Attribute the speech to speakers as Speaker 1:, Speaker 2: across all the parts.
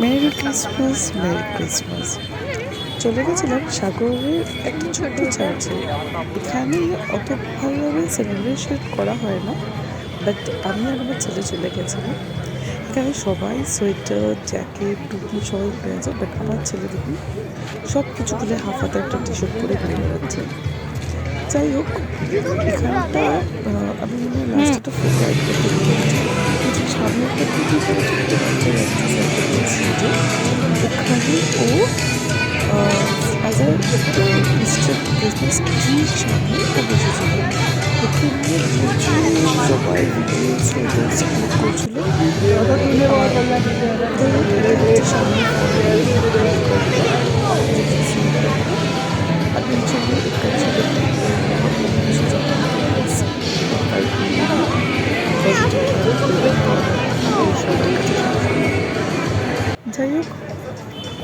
Speaker 1: Merry Christmas, merry Christmas. চলে গেছিলাম সাগরের একটা ছোট্ট চার্চে। এখানে অত ভালোভাবে সেলিব্রেশন করা হয় না, বাট আমি আর আমার ছেলে চলে গেছিলাম। এখানে সবাই সোয়েটার, জ্যাকেট, টুপি সবাই পেয়েছে, বাট আমার ছেলে দেখুন সব কিছু খুলে হাফ হাতে একটা টি শার্ট পরে ঘুরে বেড়াচ্ছে। যাই হোক, এখানটা আমি মনে হয় লাস্টটা ফেব্রুয়ারি করতে পেরেছি। কিন্তু সামনে একটা খুবই বড় ছোট্ট বাচ্চা যাচ্ছে সাইকেল স্ট্রিটে। ওখানে ও অ্যাজ আ ক্রিস্টান ক্রিসমাস ট্রির সামনে ও বসেছিল। ওকে নিয়ে প্রচুর সবাই রিলস ফটোস ক্লিক করছিল। সামনে আমি ছবি একটা ছিল যাই হোক,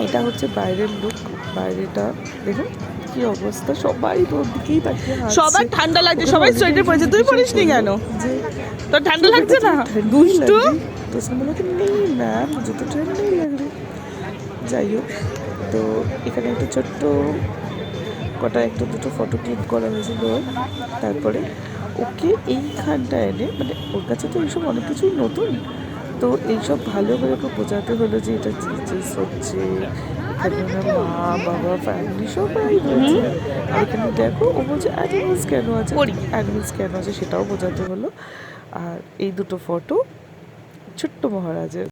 Speaker 1: এটা হচ্ছে বাইরের লুক। বাইরেটা দেখুন কি অবস্থা, সবাই তোর দিকেই তাকিয়ে হাসছে।
Speaker 2: সবার ঠান্ডা লাগছে, সবাই সোয়েটার পরেছে, তুই পরিসনি কেন? তোর ঠান্ডা লাগছে না? দুষ্টু।
Speaker 1: तो उसने बोला कि नहीं मैम मुझे तो ठंड नहीं लग रही। যাই হোক, তো এখানে একটা ছোট্ট কটা একটা দুটো ফটো ক্লিক করা হয়েছিল। তারপরে ওকে এইখানটা এনে, মানে ওর কাছে তো এইসব অনেক কিছুই নতুন, তো এইসব ভালো করে ওকে বোঝাতে হলো যে এটা জিনিস হচ্ছে, এখানে ওনার মা বাবা ফ্যামিলি সবাই রয়েছে। আর এখানে দেখো ও বলছে অ্যানিমেলস কেন আছে, অ্যানিমেলস কেন আছে সেটাও বোঝাতে হলো। আর এই দুটো ফটো ছোট্ট মহারাজের।